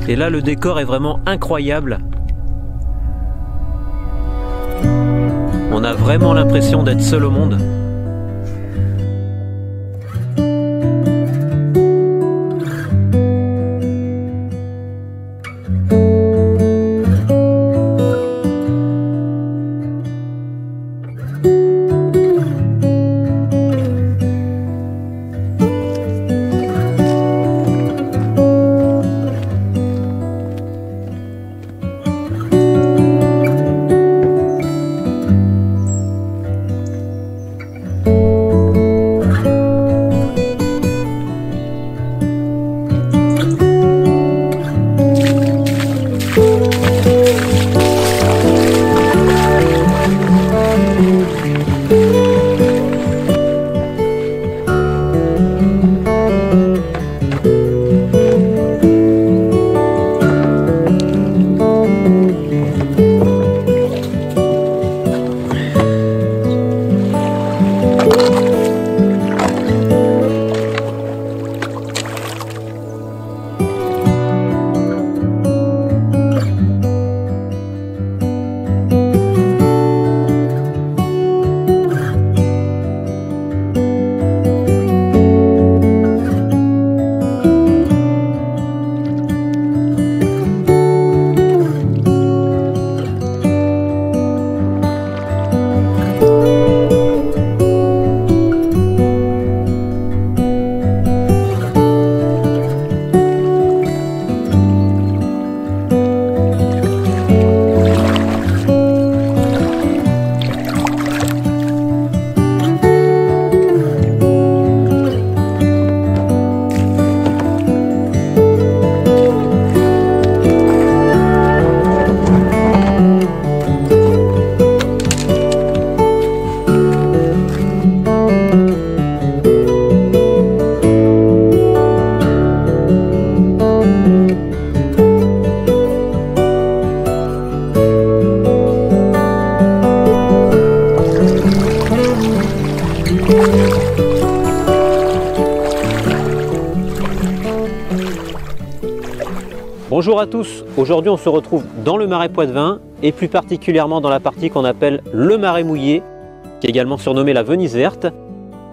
Et là, le décor est vraiment incroyable. On a vraiment l'impression d'être seul au monde. Bonjour à tous, aujourd'hui on se retrouve dans le marais Poitevin et plus particulièrement dans la partie qu'on appelle le marais mouillé, qui est également surnommé la Venise verte.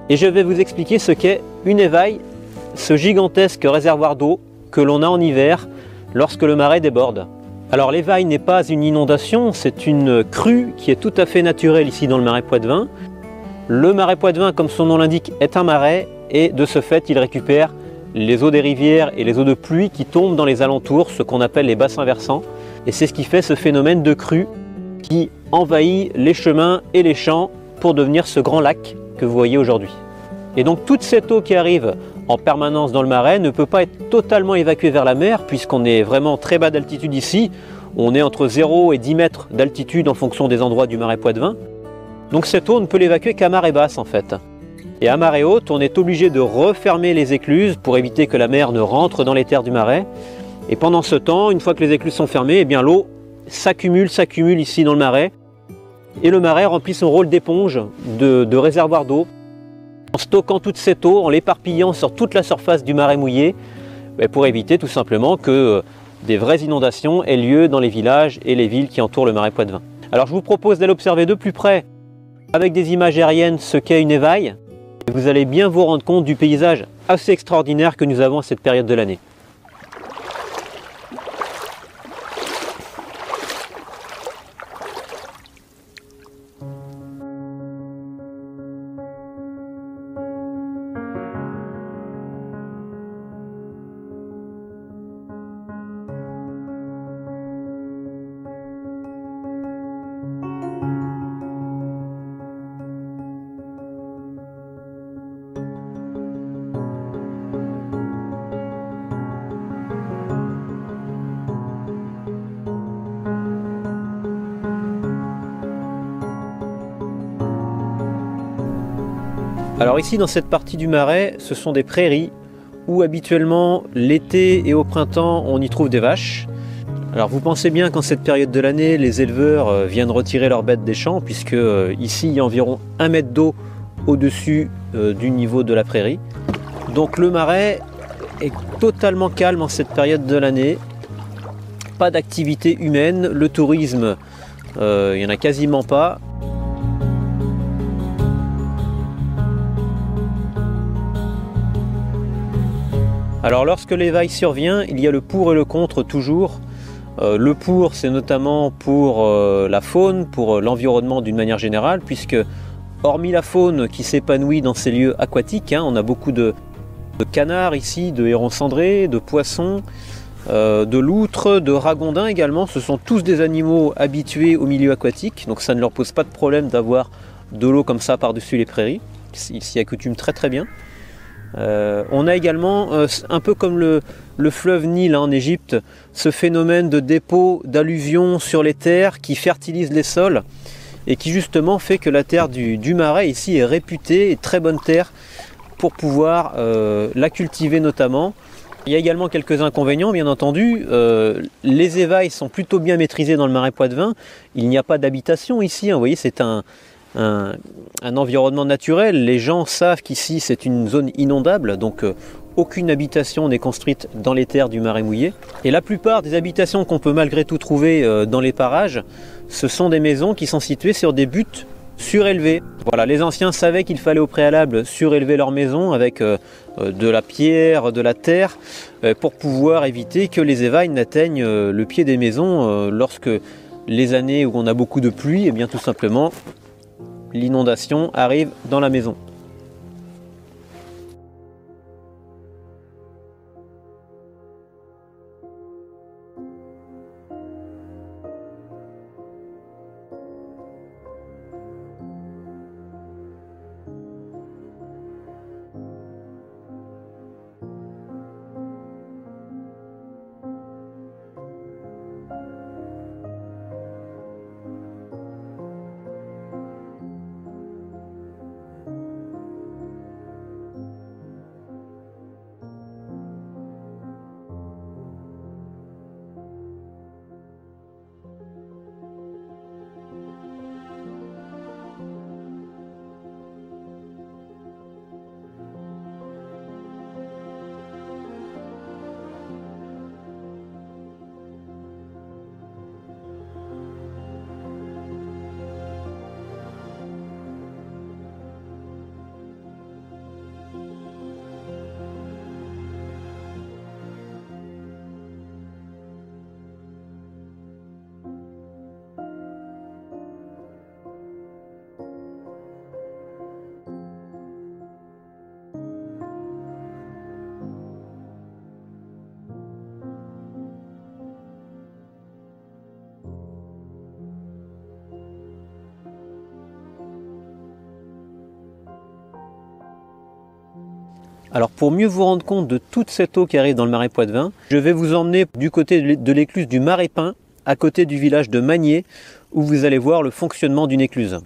Et je vais vous expliquer ce qu'est une évaille, ce gigantesque réservoir d'eau que l'on a en hiver lorsque le marais déborde. Alors l'évaille n'est pas une inondation, c'est une crue qui est tout à fait naturelle ici dans le marais Poitevin. Le marais Poitevin, comme son nom l'indique, est un marais et de ce fait il récupère les eaux des rivières et les eaux de pluie qui tombent dans les alentours, ce qu'on appelle les bassins versants. Et c'est ce qui fait ce phénomène de crue qui envahit les chemins et les champs pour devenir ce grand lac que vous voyez aujourd'hui. Et donc toute cette eau qui arrive en permanence dans le marais ne peut pas être totalement évacuée vers la mer puisqu'on est vraiment très bas d'altitude ici. On est entre 0 et 10 mètres d'altitude en fonction des endroits du marais Poitevin. Donc cette eau ne peut l'évacuer qu'à marée basse en fait. Et à marée haute, on est obligé de refermer les écluses pour éviter que la mer ne rentre dans les terres du marais. Et pendant ce temps, une fois que les écluses sont fermées, eh bien l'eau s'accumule ici dans le marais. Et le marais remplit son rôle d'éponge, de réservoir d'eau, en stockant toute cette eau, en l'éparpillant sur toute la surface du marais mouillé, pour éviter tout simplement que des vraies inondations aient lieu dans les villages et les villes qui entourent le marais Poitevin. Alors je vous propose d'aller observer de plus près, avec des images aériennes, ce qu'est une évaille. Et vous allez bien vous rendre compte du paysage assez extraordinaire que nous avons à cette période de l'année. Alors ici dans cette partie du marais, ce sont des prairies où habituellement l'été et au printemps on y trouve des vaches. Alors vous pensez bien qu'en cette période de l'année les éleveurs viennent retirer leurs bêtes des champs puisque ici il y a environ 1 mètre d'eau au-dessus du niveau de la prairie. Donc le marais est totalement calme en cette période de l'année. pas d'activité humaine, le tourisme, il n'y en a quasiment pas. Alors lorsque l'éveil survient, il y a le pour et le contre toujours. Le pour, c'est notamment pour la faune, pour l'environnement d'une manière générale, puisque hormis la faune qui s'épanouit dans ces lieux aquatiques, on a beaucoup de canards ici, de hérons cendrés, de poissons, de loutres, de ragondins également. Ce sont tous des animaux habitués au milieu aquatique, donc ça ne leur pose pas de problème d'avoir de l'eau comme ça par-dessus les prairies. Ils s'y accoutument très très bien. On a également, un peu comme le fleuve Nil en Égypte, ce phénomène de dépôt d'alluvions sur les terres qui fertilise les sols et qui justement fait que la terre du Marais ici est réputée, est très bonne terre pour pouvoir la cultiver notamment. Il y a également quelques inconvénients, bien entendu. Les éveils sont plutôt bien maîtrisés dans le Marais Poitevin. Il n'y a pas d'habitation ici, vous voyez, c'est un environnement naturel. Les gens savent qu'ici c'est une zone inondable, donc aucune habitation n'est construite dans les terres du Marais mouillé. Et la plupart des habitations qu'on peut malgré tout trouver dans les parages, ce sont des maisons qui sont situées sur des buttes surélevées. Voilà, les anciens savaient qu'il fallait au préalable surélever leur maison avec de la pierre, de la terre, pour pouvoir éviter que les éveils n'atteignent le pied des maisons lorsque les années où on a beaucoup de pluie, et bien tout simplement l'inondation arrive dans la maison. Alors pour mieux vous rendre compte de toute cette eau qui arrive dans le Marais Poitevin, je vais vous emmener du côté de l'écluse du Marais Pin, à côté du village de Magnier, où vous allez voir le fonctionnement d'une écluse.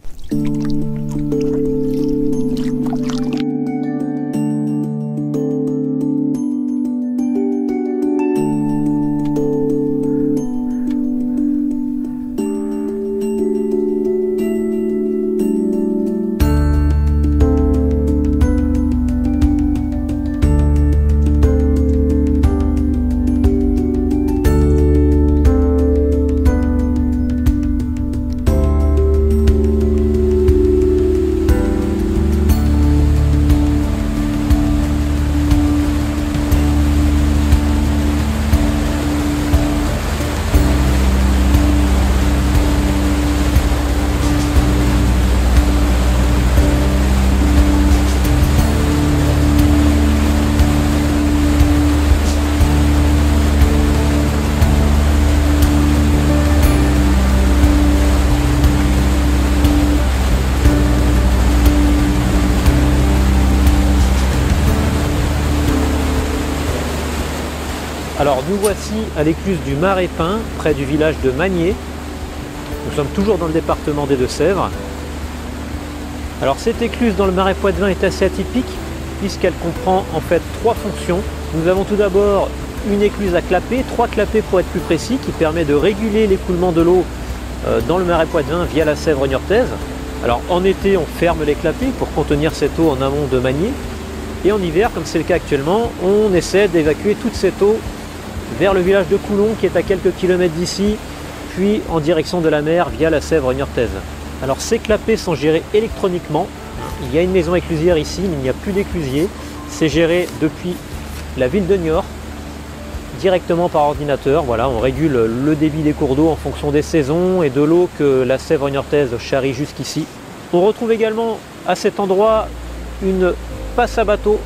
Alors nous voici à l'écluse du Marais Pin, près du village de Magnier. Nous sommes toujours dans le département des Deux-Sèvres. Alors cette écluse dans le Marais Poitevin est assez atypique puisqu'elle comprend en fait trois fonctions. Nous avons tout d'abord une écluse à clapet, 3 clapets pour être plus précis, qui permet de réguler l'écoulement de l'eau dans le Marais Poitevin via la Sèvre niortaise. Alors en été on ferme les clapets pour contenir cette eau en amont de Magnier. Et en hiver, comme c'est le cas actuellement, on essaie d'évacuer toute cette eau vers le village de Coulon qui est à quelques kilomètres d'ici, puis en direction de la mer via la Sèvre niortaise. Alors ces clapets sont gérés électroniquement. Il y a une maison éclusière ici, mais il n'y a plus d'éclusier. C'est géré depuis la ville de Niort, directement par ordinateur. Voilà, on régule le débit des cours d'eau en fonction des saisons et de l'eau que la Sèvre niortaise charrie jusqu'ici. On retrouve également à cet endroit une passe à bateau,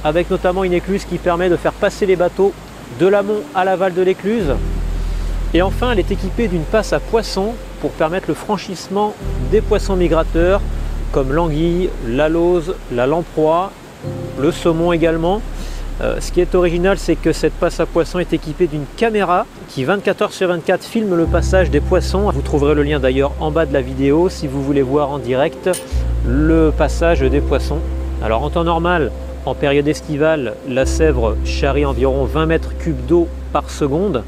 avec notamment une écluse qui permet de faire passer les bateaux de l'amont à l'aval de l'écluse. Et enfin, elle est équipée d'une passe à poissons pour permettre le franchissement des poissons migrateurs comme l'anguille, la lauze, la lamproie, le saumon également. Ce qui est original, c'est que cette passe à poissons est équipée d'une caméra qui 24 heures sur 24 filme le passage des poissons. Vous trouverez le lien d'ailleurs en bas de la vidéo si vous voulez voir en direct le passage des poissons. Alors en temps normal, en période estivale, la Sèvre charrie environ 20 mètres cubes d'eau par seconde,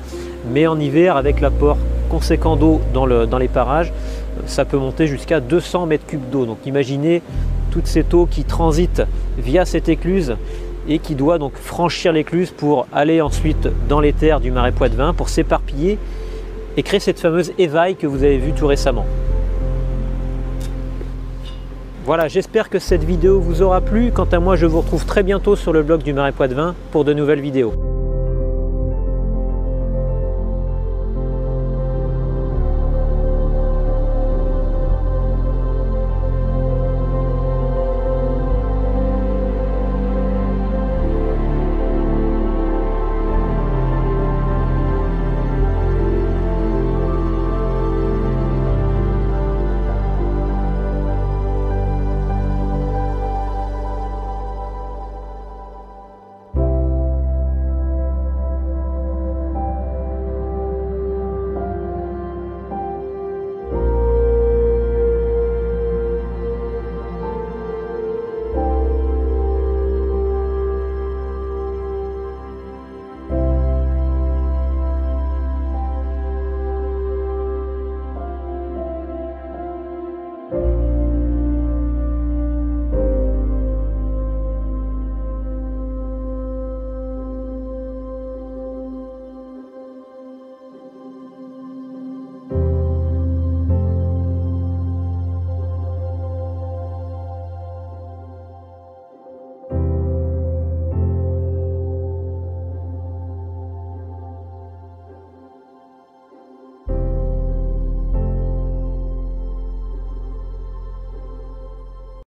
mais en hiver, avec l'apport conséquent d'eau dans les parages, ça peut monter jusqu'à 200 mètres cubes d'eau. Donc imaginez toute cette eau qui transite via cette écluse et qui doit donc franchir l'écluse pour aller ensuite dans les terres du Marais Poitevin pour s'éparpiller et créer cette fameuse évaille que vous avez vue tout récemment. Voilà, j'espère que cette vidéo vous aura plu. Quant à moi, je vous retrouve très bientôt sur le blog du Marais Poitevin pour de nouvelles vidéos.